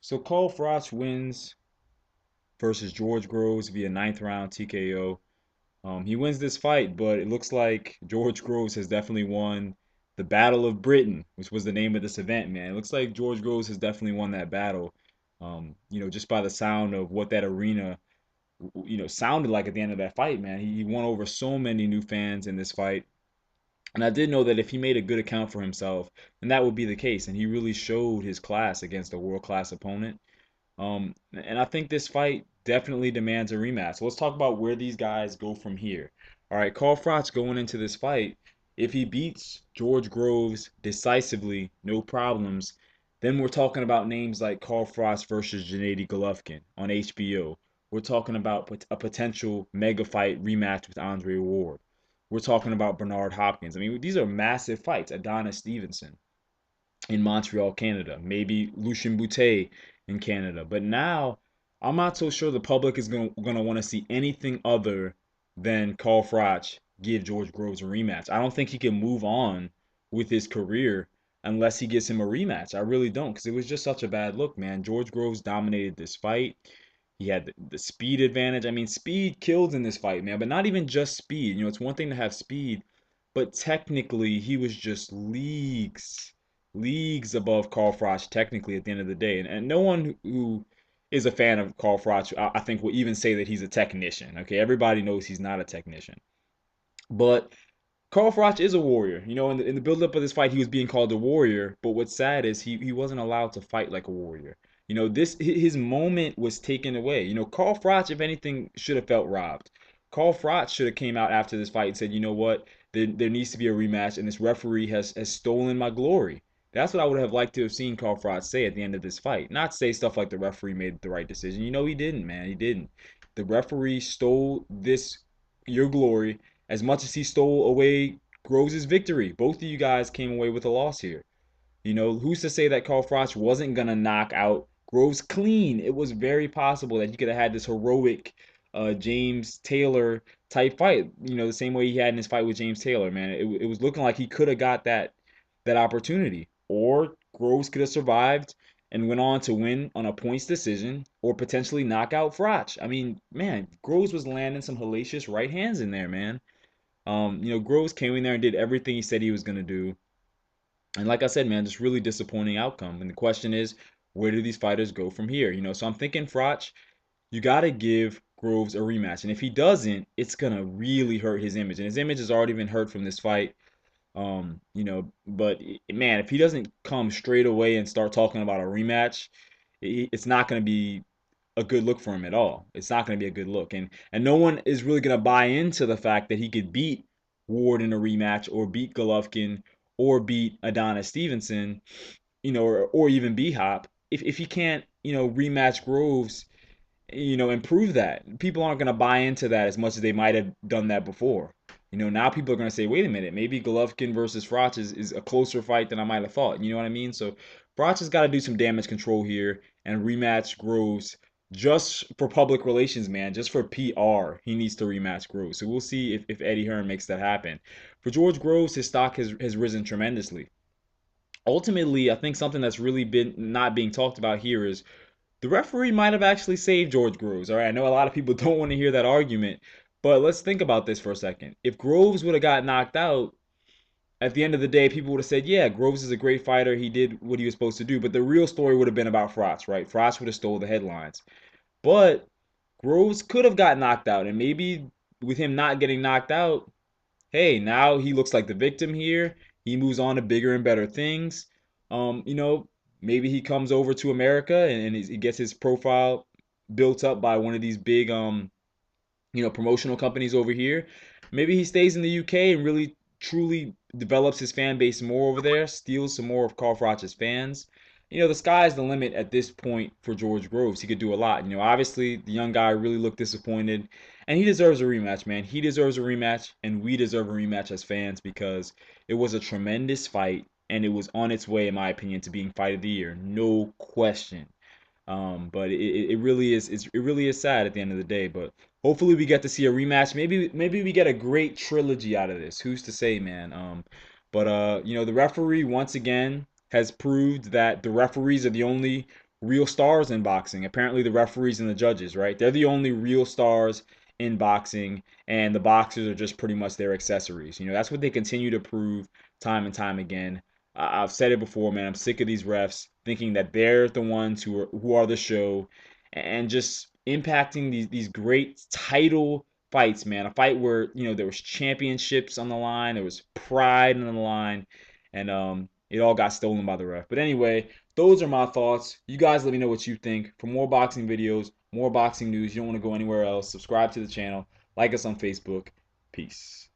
So Cole Froch wins versus George Groves via ninth round TKO. He wins this fight, but it looks like George Groves has definitely won the Battle of Britain, which was the name of this event, man. It looks like George Groves has definitely won that battle. Just by the sound of what that arena, sounded like at the end of that fight, man. He won over so many new fans in this fight. And I did know that if he made a good account for himself, then that would be the case. And he really showed his class against a world class opponent. And I think this fight definitely demands a rematch. So let's talk about where these guys go from here. All right, Carl Froch going into this fight, if he beats George Groves decisively, no problems, then we're talking about names like Carl Froch versus Gennady Golovkin on HBO. We're talking about a potential mega fight rematch with Andre Ward. We're talking about Bernard Hopkins. I mean, these are massive fights. Adonis Stevenson in Montreal, Canada. Maybe Lucien Boutet in Canada. But now I'm not so sure the public is gonna want to see anything other than Carl Froch give George Groves a rematch. I don't think he can move on with his career unless he gets him a rematch. I really don't, because it was just such a bad look, man. George Groves dominated this fight. He had the speed advantage. I mean, speed killed in this fight, man, but not even just speed. It's one thing to have speed, but technically he was just leagues above Carl Froch technically at the end of the day. And no one who is a fan of Carl Froch, I think, will even say that he's a technician. Okay, everybody knows he's not a technician. But Carl Froch is a warrior. In the build-up of this fight, he was being called a warrior. But what's sad is he wasn't allowed to fight like a warrior. This his moment was taken away. Carl Froch, if anything, should have felt robbed. Carl Froch should have came out after this fight and said, you know what, there needs to be a rematch, and this referee has stolen my glory. That's what I would have liked to have seen Carl Froch say at the end of this fight. Not say stuff like the referee made the right decision. He didn't, man. He didn't. The referee stole your glory as much as he stole away Groves' victory. Both of you guys came away with a loss here. Who's to say that Carl Froch wasn't going to knock out Groves clean? It was very possible that he could have had this heroic James Taylor type fight. The same way he had in his fight with James Taylor, man. It was looking like he could have got that opportunity. Or Groves could have survived and went on to win on a points decision or potentially knock out Froch. I mean, man, Groves was landing some hellacious right hands in there, man. Groves came in there and did everything he said he was going to do. And like I said, man, just really disappointing outcome. And the question is, where do these fighters go from here? So I'm thinking Froch, you got to give Groves a rematch. And if he doesn't, it's going to really hurt his image. And his image has already been hurt from this fight. But man, if he doesn't come straight away and start talking about a rematch, it's not going to be a good look for him at all. It's not going to be a good look, and no one is really going to buy into the fact that he could beat Ward in a rematch, or beat Golovkin, or beat Adonis Stevenson, or even B Hop if he can't rematch Groves, and prove that. People aren't going to buy into that as much as they might have done that before. Now people are going to say, wait a minute, maybe Golovkin versus Froch is a closer fight than I might have thought. You know what I mean? So Froch has got to do some damage control here and rematch Groves just for public relations, man, just for PR. He needs to rematch Groves. So we'll see if Eddie Hearn makes that happen. For George Groves, his stock has risen tremendously. Ultimately, I think something that's really been not being talked about here is the referee might have actually saved George Groves. All right, I know a lot of people don't want to hear that argument, but let's think about this for a second. If Groves would have got knocked out, at the end of the day, people would have said, yeah, Groves is a great fighter. He did what he was supposed to do. But the real story would have been about Froch, right? Froch would have stole the headlines. But Groves could have got knocked out. And maybe with him not getting knocked out, hey, now he looks like the victim here. He moves on to bigger and better things. Um, you know, Maybe he comes over to America and he gets his profile built up by one of these big promotional companies over here. Maybe he stays in the UK and really truly develops his fan base more over there, steals some more of Carl Froch's fans. The sky's the limit at this point for George Groves. He could do a lot. Obviously the young guy really looked disappointed, and he deserves a rematch, man. He deserves a rematch, and we deserve a rematch as fans because it was a tremendous fight, and it was on its way, in my opinion, to being fight of the year, no question. But it really it really is sad at the end of the day. But hopefully we get to see a rematch. Maybe we get a great trilogy out of this. Who's to say, man? The referee once again has proved that the referees are the only real stars in boxing. Apparently, the referees and the judges, right? They're the only real stars in boxing, and the boxers are just pretty much their accessories. That's what they continue to prove time and time again. I've said it before, man. I'm sick of these refs thinking that they're the ones who are the show, and just impacting these great title fights, man. A fight where there was championships on the line, there was pride on the line, and it all got stolen by the ref. But anyway, those are my thoughts. You guys let me know what you think. For more boxing videos, more boxing news, you don't want to go anywhere else. Subscribe to the channel, like us on Facebook. Peace.